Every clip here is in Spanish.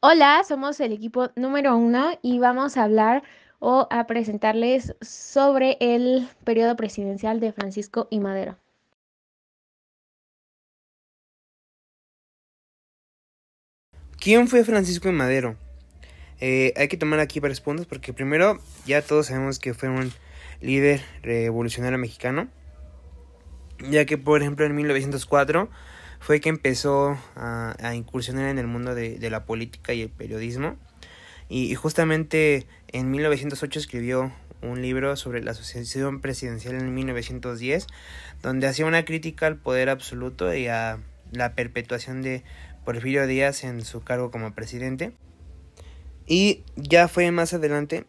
Hola, somos el equipo número uno y vamos a hablar o a presentarles sobre el periodo presidencial de Francisco I. Madero. ¿Quién fue Francisco de Madero? Hay que tomar aquí varios puntos porque primero ya todos sabemos que fue un líder revolucionario mexicano, ya que por ejemplo en 1904 fue que empezó a incursionar en el mundo de la política y el periodismo y justamente en 1908 escribió un libro sobre la sucesión presidencial en 1910 donde hacía una crítica al poder absoluto y a la perpetuación de Porfirio Díaz en su cargo como presidente. Y ya fue más adelante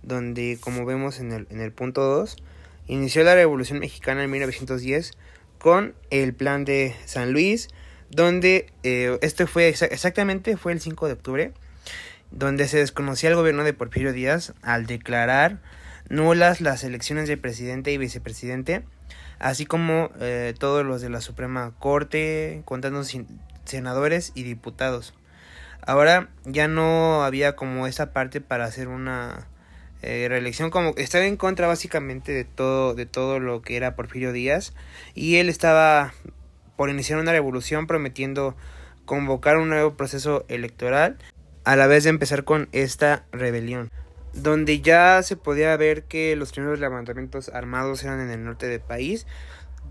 donde, como vemos en el punto 2, inició la Revolución Mexicana en 1910 con el Plan de San Luis, donde este fue exactamente fue el 5 de octubre, donde se desconocía el gobierno de Porfirio Díaz al declarar nulas las elecciones de presidente y vicepresidente, así como todos los de la Suprema Corte, contando senadores y diputados. Ahora ya no había como esa parte para hacer una reelección, como estaba en contra básicamente de todo lo que era Porfirio Díaz, y él estaba por iniciar una revolución prometiendo convocar un nuevo proceso electoral a la vez de empezar con esta rebelión, donde ya se podía ver que los primeros levantamientos armados eran en el norte del país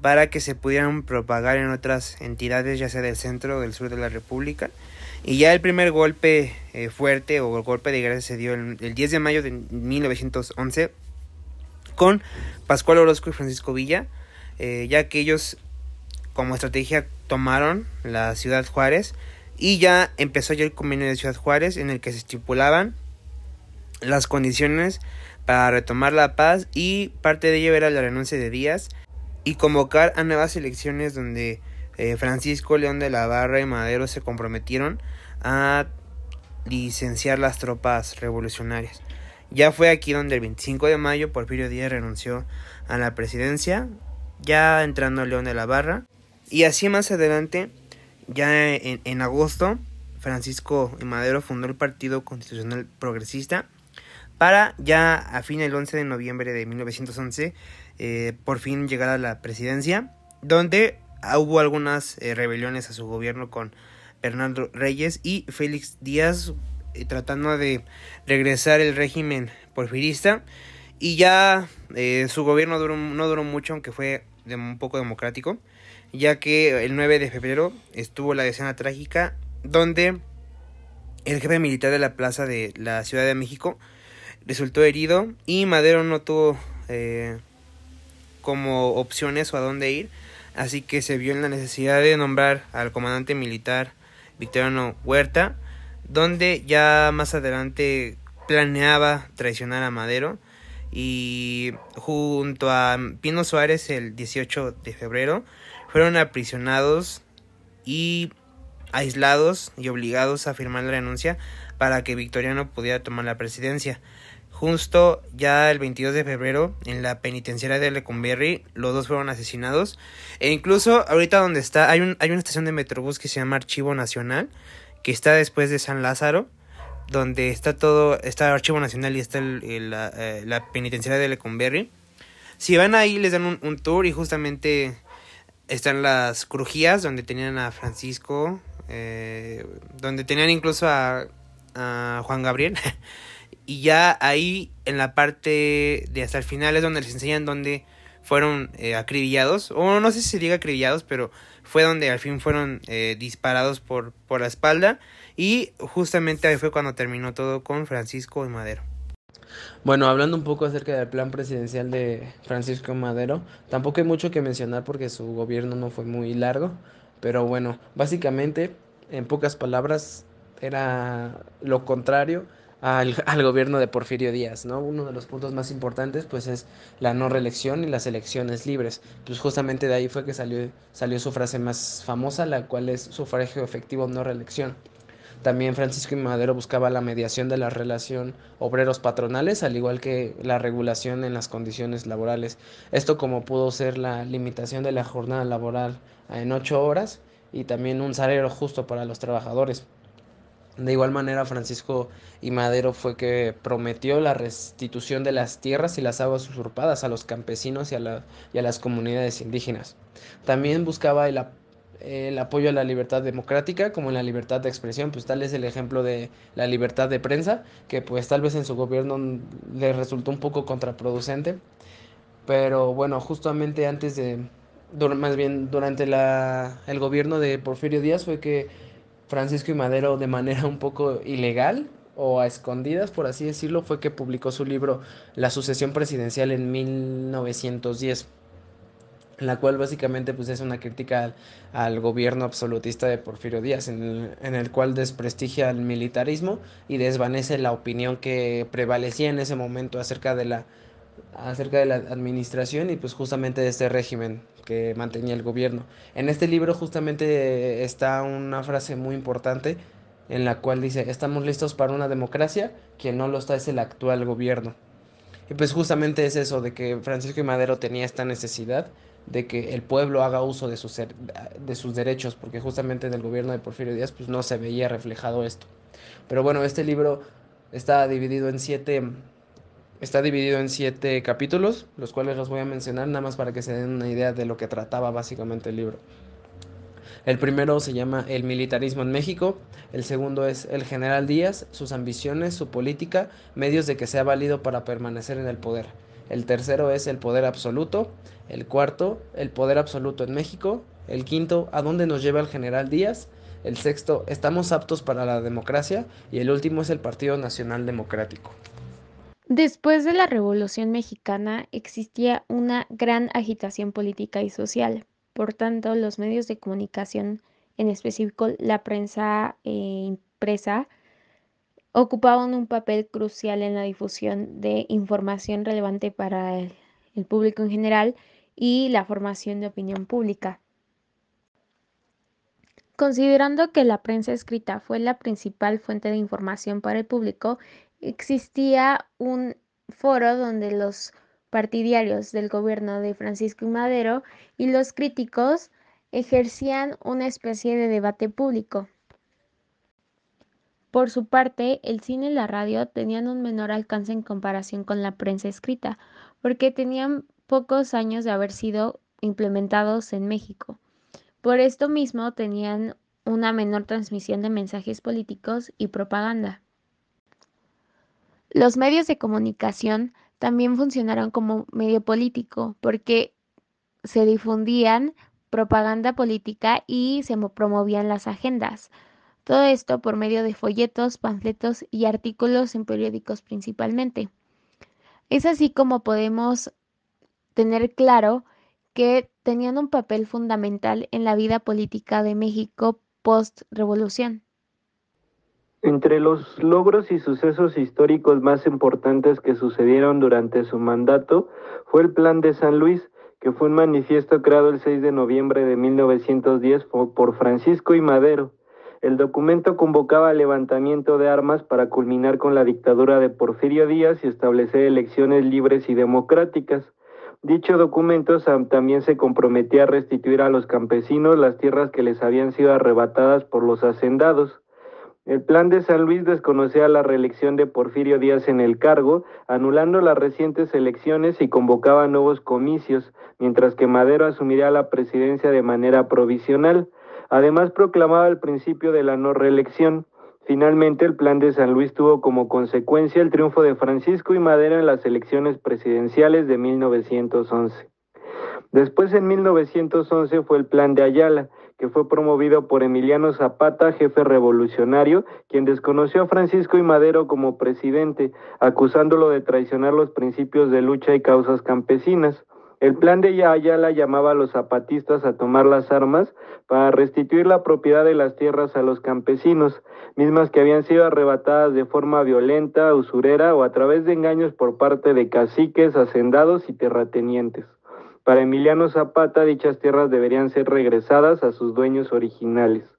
para que se pudieran propagar en otras entidades, ya sea del centro o del sur de la República. Y ya el primer golpe fuerte o golpe de gracia se dio el 10 de mayo de 1911 con Pascual Orozco y Francisco Villa, ya que ellos como estrategia tomaron la ciudad Juárez y ya empezó ya el convenio de Ciudad Juárez en el que se estipulaban las condiciones para retomar la paz, y parte de ello era la renuncia de Díaz y convocar a nuevas elecciones donde Francisco León de la Barra y Madero se comprometieron a licenciar las tropas revolucionarias. Ya fue aquí donde el 25 de mayo Porfirio Díaz renunció a la presidencia, ya entrando León de la Barra, y así más adelante, ya en agosto, Francisco y Madero fundó el Partido Constitucional Progresista para ya a fin del 11 de noviembre de 1911 por fin llegar a la presidencia, donde hubo algunas rebeliones a su gobierno con Bernardo Reyes y Félix Díaz, tratando de regresar el régimen porfirista, y ya su gobierno no duró mucho, aunque fue un poco democrático, ya que el 9 de febrero estuvo la escena trágica donde el jefe militar de la plaza de la Ciudad de México resultó herido y Madero no tuvo como opciones o a dónde ir, así que se vio en la necesidad de nombrar al comandante militar Victoriano Huerta, donde ya más adelante planeaba traicionar a Madero, y junto a Pino Suárez el 18 de febrero fueron aprisionados y aislados y obligados a firmar la renuncia para que Victoriano pudiera tomar la presidencia. Justo ya el 22 de febrero, en la penitenciaria de Lecumberri, los dos fueron asesinados. E incluso ahorita donde está, hay una estación de Metrobús que se llama Archivo Nacional, que está después de San Lázaro, donde está el Archivo Nacional y está la penitenciaria de Lecumberri. Si van ahí les dan un tour, y justamente están las crujías donde tenían a Francisco, donde tenían incluso a Juan Gabriel. Y ya ahí en la parte de hasta el final es donde les enseñan dónde fueron acribillados, o no sé si se diga acribillados, pero fue donde al fin fueron disparados por la espalda, y justamente ahí fue cuando terminó todo con Francisco y Madero. Bueno, hablando un poco acerca del plan presidencial de Francisco Madero, tampoco hay mucho que mencionar porque su gobierno no fue muy largo, pero bueno, básicamente, en pocas palabras, era lo contrario al gobierno de Porfirio Díaz, ¿no? Uno de los puntos más importantes, pues, es la no reelección y las elecciones libres. Pues justamente de ahí fue que salió su frase más famosa, la cual es sufragio efectivo, no reelección. También Francisco I. Madero buscaba la mediación de la relación obreros-patronales, al igual que la regulación en las condiciones laborales. Esto como pudo ser la limitación de la jornada laboral en 8 horas y también un salario justo para los trabajadores. De igual manera, Francisco I. Madero fue que prometió la restitución de las tierras y las aguas usurpadas a los campesinos y a las comunidades indígenas. También buscaba el apoyo a la libertad democrática como en la libertad de expresión, pues tal es el ejemplo de la libertad de prensa, que pues tal vez en su gobierno le resultó un poco contraproducente, pero bueno, justamente más bien durante el gobierno de Porfirio Díaz fue que Francisco y Madero, de manera un poco ilegal o a escondidas, por así decirlo, fue que publicó su libro La sucesión presidencial en 1910, en la cual básicamente pues es una crítica al gobierno absolutista de Porfirio Díaz, en el cual desprestigia el militarismo y desvanece la opinión que prevalecía en ese momento acerca de la administración y pues justamente de este régimen que mantenía el gobierno. En este libro justamente está una frase muy importante en la cual dice: estamos listos para una democracia, quien no lo está es el actual gobierno. Y pues justamente es eso, de que Francisco y Madero tenía esta necesidad de que el pueblo haga uso de sus derechos, porque justamente en el gobierno de Porfirio Díaz pues no se veía reflejado esto. Pero bueno, este libro está dividido en siete Está dividido en 7 capítulos, los cuales los voy a mencionar nada más para que se den una idea de lo que trataba básicamente el libro. El primero se llama El militarismo en México, el segundo es El general Díaz, sus ambiciones, su política, medios de que sea válido para permanecer en el poder. El tercero es El poder absoluto, el cuarto, El poder absoluto en México, el quinto, ¿A dónde nos lleva el general Díaz? El sexto, ¿Estamos aptos para la democracia? Y el último es el Partido Nacional Democrático. Después de la Revolución Mexicana existía una gran agitación política y social. Por tanto, los medios de comunicación, en específico la prensa impresa, ocupaban un papel crucial en la difusión de información relevante para el público en general y la formación de opinión pública. Considerando que la prensa escrita fue la principal fuente de información para el público, existía un foro donde los partidarios del gobierno de Francisco I. Madero y los críticos ejercían una especie de debate público. Por su parte, el cine y la radio tenían un menor alcance en comparación con la prensa escrita, porque tenían pocos años de haber sido implementados en México. Por esto mismo tenían una menor transmisión de mensajes políticos y propaganda. Los medios de comunicación también funcionaron como medio político porque se difundían propaganda política y se promovían las agendas. Todo esto por medio de folletos, panfletos y artículos en periódicos principalmente. Es así como podemos tener claro que tenían un papel fundamental en la vida política de México post-revolución. Entre los logros y sucesos históricos más importantes que sucedieron durante su mandato fue el Plan de San Luis, que fue un manifiesto creado el 6 de noviembre de 1910 por Francisco I. Madero. El documento convocaba al levantamiento de armas para culminar con la dictadura de Porfirio Díaz y establecer elecciones libres y democráticas. Dicho documento también se comprometía a restituir a los campesinos las tierras que les habían sido arrebatadas por los hacendados. El Plan de San Luis desconocía la reelección de Porfirio Díaz en el cargo, anulando las recientes elecciones y convocaba nuevos comicios, mientras que Madero asumiría la presidencia de manera provisional. Además, proclamaba el principio de la no reelección. Finalmente, el Plan de San Luis tuvo como consecuencia el triunfo de Francisco I. Madero en las elecciones presidenciales de 1911. Después, en 1911, fue el Plan de Ayala, que fue promovido por Emiliano Zapata, jefe revolucionario, quien desconoció a Francisco I. Madero como presidente, acusándolo de traicionar los principios de lucha y causas campesinas. El Plan de Ayala llamaba a los zapatistas a tomar las armas para restituir la propiedad de las tierras a los campesinos, mismas que habían sido arrebatadas de forma violenta, usurera o a través de engaños por parte de caciques, hacendados y terratenientes. Para Emiliano Zapata, dichas tierras deberían ser regresadas a sus dueños originales.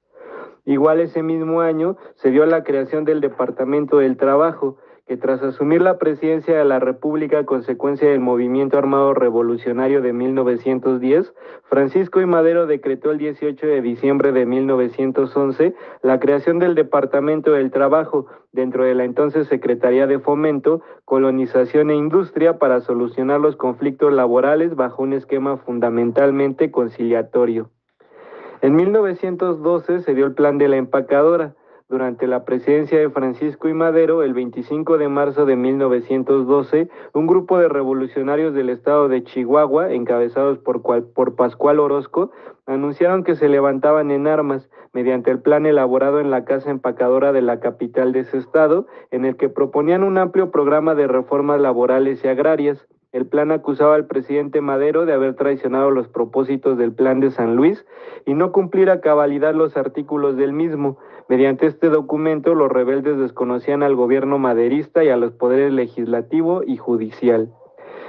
Igual ese mismo año se dio la creación del Departamento del Trabajo, que tras asumir la presidencia de la República a consecuencia del movimiento armado revolucionario de 1910, Francisco I. Madero decretó el 18 de diciembre de 1911 la creación del Departamento del Trabajo dentro de la entonces Secretaría de Fomento, Colonización e Industria para solucionar los conflictos laborales bajo un esquema fundamentalmente conciliatorio. En 1912 se dio el Plan de la Empacadora. Durante la presidencia de Francisco I. Madero, el 25 de marzo de 1912, un grupo de revolucionarios del estado de Chihuahua, encabezados por Pascual Orozco, anunciaron que se levantaban en armas mediante el plan elaborado en la Casa Empacadora de la capital de ese estado, en el que proponían un amplio programa de reformas laborales y agrarias. El plan acusaba al presidente Madero de haber traicionado los propósitos del Plan de San Luis y no cumplir a cabalidad los artículos del mismo. Mediante este documento, los rebeldes desconocían al gobierno maderista y a los poderes legislativo y judicial.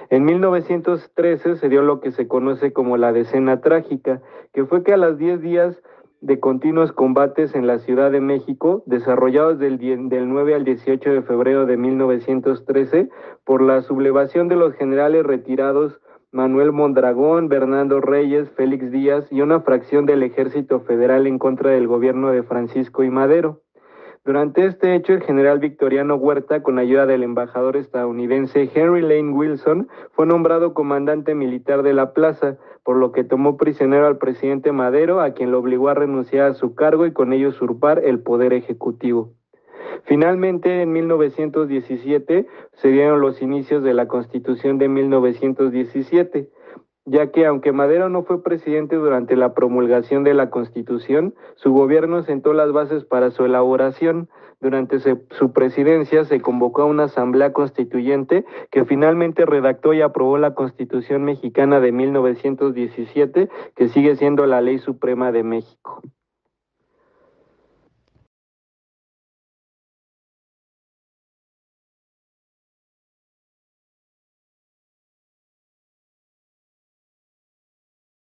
En 1913 se dio lo que se conoce como la Decena Trágica, que fue que a los 10 días de continuos combates en la Ciudad de México, desarrollados del 9 al 18 de febrero de 1913, por la sublevación de los generales retirados Manuel Mondragón, Bernardo Reyes, Félix Díaz y una fracción del Ejército Federal en contra del gobierno de Francisco I. Madero. Durante este hecho, el general Victoriano Huerta, con ayuda del embajador estadounidense Henry Lane Wilson, fue nombrado comandante militar de la plaza, por lo que tomó prisionero al presidente Madero, a quien lo obligó a renunciar a su cargo y con ello usurpar el poder ejecutivo. Finalmente, en 1917, se dieron los inicios de la Constitución de 1917, ya que aunque Madero no fue presidente durante la promulgación de la Constitución, su gobierno sentó las bases para su elaboración. Durante su presidencia se convocó a una asamblea constituyente que finalmente redactó y aprobó la Constitución mexicana de 1917, que sigue siendo la ley suprema de México.